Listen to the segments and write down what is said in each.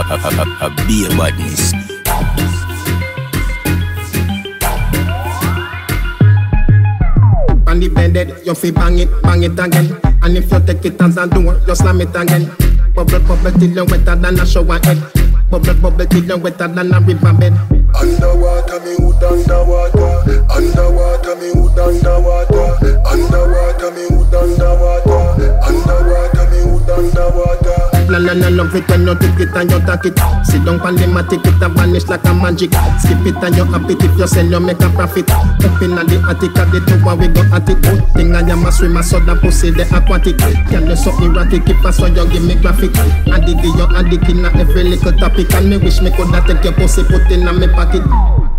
Be a badness. On the bed, you feel bang it again. And if you take it as a door, you slam it again. Bubble, bubble till you're wetter than a shower head. Bubble, bubble till you're wetter than a river bed. Underwater, me wood underwater. Underwater, me wood underwater. Underwater, me wood underwater. Underwater, me wood underwater. La love it when you take it and you take it. Sit down pan the matic, it a vanish like a magic. Skip it and you happy if you sell, you make a profit. Up in the attic at the tower, we go at it. Good thing I am a swimmer, so the pussy the aquatic. Can you so erratic, if I saw you give me graphic. Addict you addict in every little topic. And me wish me could have take your pussy, put in a me pocket.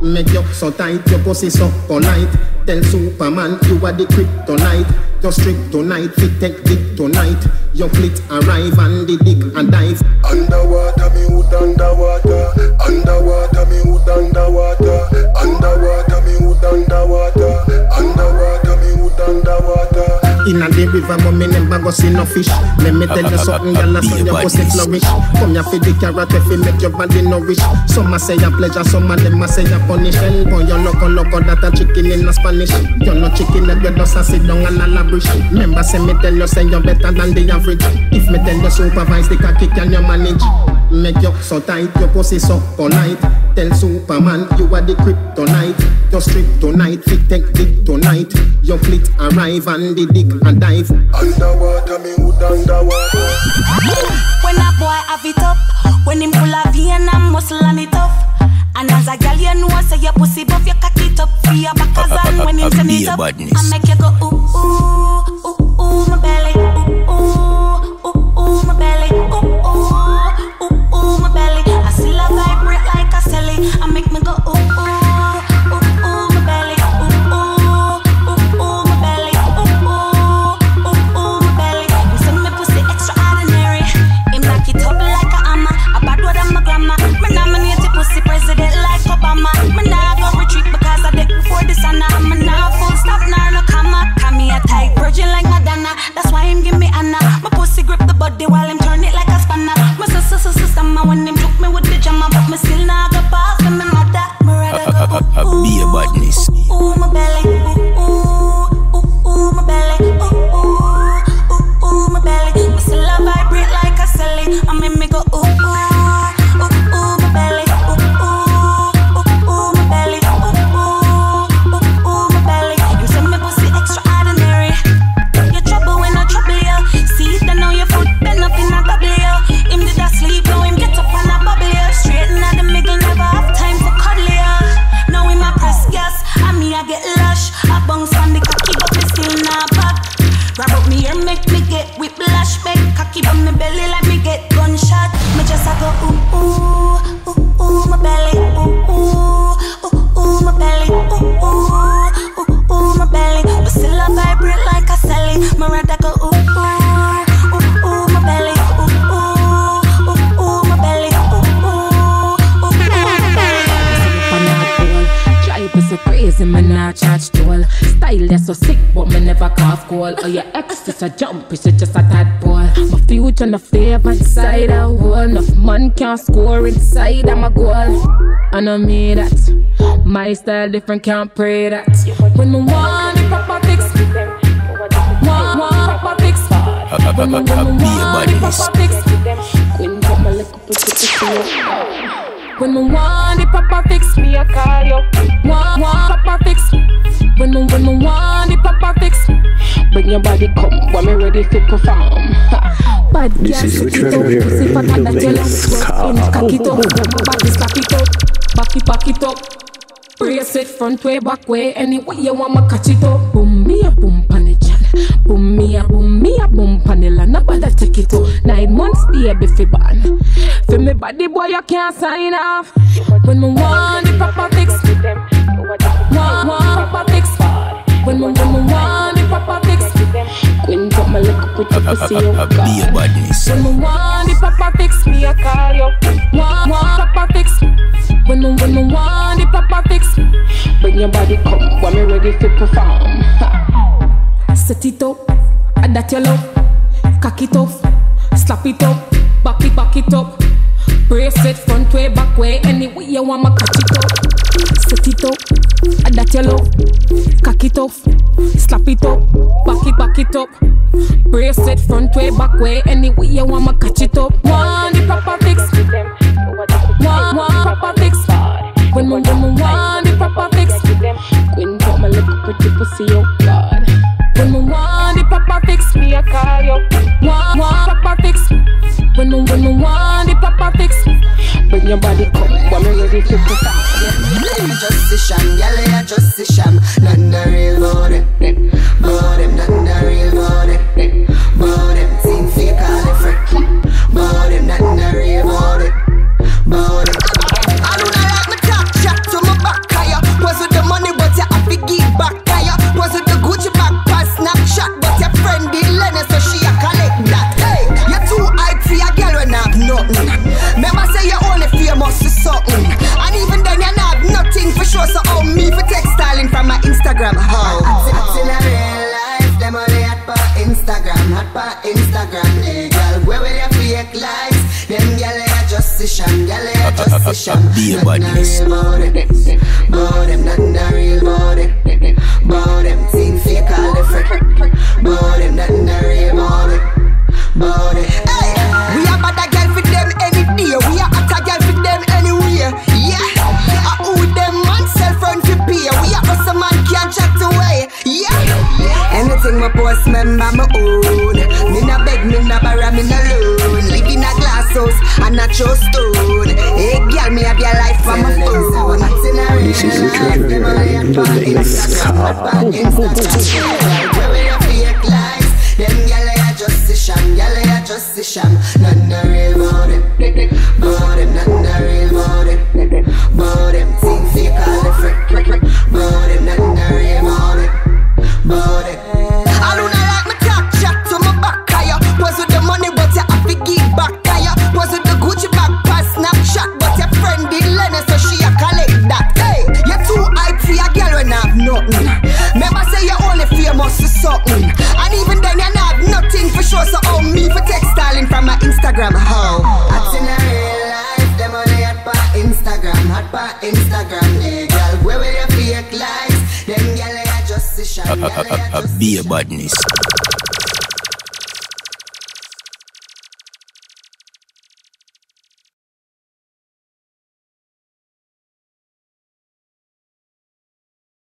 Make you so tight, your pussy so polite. Tell Superman you are the kryptonite. Your strip tonight, fit take dick tonight. Your fleet arrive and the dick and dive. Underwater, me wood underwater. Underwater, me wood underwater. Underwater, me wood underwater. Underwater, me wood underwater. In a the river, but me never go see no fish. Let me tell you something, girl, so your pussy flourish. Come here for the carrot, if you make your body nourish. Some a say a pleasure, some of them a say a punish. Hell, boy, you loco, that a chicken in a Spanish. You no chicken that you just a sit down and a labrish. Remember, say me tell you, say you're better than the average. If me tell you supervise the cocky, can you manage? Make you so tight, your pussy so polite. Tell Superman you are the kryptonite. Your strip tonight, fit take dick tonight. Your fleet arrive and the dick and dive. Underwater, me wood underwater. When a boy have it up, when him pull a vein and muscle and it up. And as a girl you know say your pussy buff, you cock it up for your back as and when him send it up, I make you go ooh ooh ooh ooh my belly, ooh ooh ooh ooh my belly, ooh ooh ooh ooh my belly. I still a vibrate like a celly, I make me go ooh ooh ooh ooh my belly, ooh ooh ooh ooh my belly, ooh ooh ooh ooh my belly. You send me pussy extraordinary, him knock it up like a hammer, a bad word on my grandma. Me nominate the pussy president like Obama. Me nah go retreat because I did before this and now. Me nah full stop, nah no comma. Call me a tight virgin like Madonna. That's why him give me Anna. My pussy grip the body while him turn it like a spanner. My sister, when him took me with the jammer, but me still nah go past me mother. Me rather go be a badness. Ooh my belly, ooh ooh ooh my belly, ooh ooh ooh my belly. Me still a vibrate like a celly. I make me go ooh ooh ooh my belly, ooh ooh my belly, ooh my belly. You send me pussy extraordinary. You trouble when I trouble you. See it, I know your foot bend up in a double you. Him did a sleep, now him get up and a bubble you. Straight in the middle, never have time for cuddle you. Now him a press gas, and me I get lush. I bounce on the cocky, but me still not back. Grab up me ear, make me get whiplash. Back cocky, but me belly like me get gunshot. Me just a go ooh ooh ooh ooh my belly, ooh ooh ooh ooh my belly, ooh ooh ooh ooh my belly. But still I vibrate like a celly. Me rather go ooh ooh ooh ooh my belly, ooh ooh ooh ooh my belly, ooh ooh ooh ooh my belly. Drive is so crazy, me nah charge toll. Style that's so sick, but me never cough call. Oh your ex is a jump, it's just a tadpole. My future no favor inside a hole. Enough man can't score inside of my goal. I know me that my style different, can't pray that. When me want the proper fix, want proper fix. When me want the proper fix, when come a little pussy. When me want the proper fix, me a call you. Want proper fix. When me want the proper fix, bring your body come when me ready to perform. Bad this is Richard here. Cock it up, body stack it up, back it up. Brace it front way, back way, any way you want me catch it up. Boom me a boom pan the chan, boom me a boom pan the land. Nobody take it up. 9 months baby fi born. For me body boy you can't sign off. When me want the proper fix, want proper fix. When me want the proper fix, Queen put my little pretty pussy you got. Be a badness. When me want the proper fix, me a call you. Want proper fix. When me want the proper fix, bring your body come when me ready to perform. Set it up, and that you love. Cock it off, slap it up, back it up. Brace it front way, back way, any way you want me catch it up. Set it up, and that you love. Cock it up, slap it up, back it up. Brace it front way, back way, any way you want me catch it up. Want the proper fix, want proper fix. When me want the proper fix, when put my little pretty pussy, oh God. When me want the proper fix, me a call you. Want proper fix. When me want the proper fix, bring your body come, when me ready to put up. Just a sham, yeah, just a sham. None the real body, nothing the real body, team fake all the freak, nothing the real body. I don't like my top shot to my back, higher. Was with the money, but you have to give back, higher. Was with the Gucci back pass, snapshot, but your friend did Lenny, so she a collect that. Hey, you're too high for a girl when I have nothing. Remember say you're only famous for something, and even then you have nothing for sure. So how me for textiling from my Instagram? How? In a real life, them only hot for Instagram. Hey, girl, where will your fake likes? Them girl just a sham, just a sham. Nothing the real body, nothing the real body, them team fake all the freak, nothing the real body. Hey, we a bad a girl for them any day, we a hot a girl for them anywhere. Yeah, I who them man sell front for pay, we a us a man can't chat away. Yeah, anything my post member my own. Me na beg, me na borrow, me na loan. Live in a glass house and not your stone. Hey girl, me have your life on my phone. This is the treasure in the lace car. Where will your fake lies? Them gyal just a sham, just a sham. None the real body, nothing the real body, them team fake all the freak, nothing the real body. I don't like my top shot to my back, higher. Was with the money, but you have to give back, higher. Was with the Gucci back pass, snapshot, but your friend did Lenny, so she a collect that. Hey, you're too high for a girl when I have nothing. Remember say you're only famous for something, and even then you have nothing for sure. So how me for textiling from my Instagram? How? Hot in a real life, them only hot for Instagram. Hey girl, where will your fake likes? Them girl just a sham, be a badness.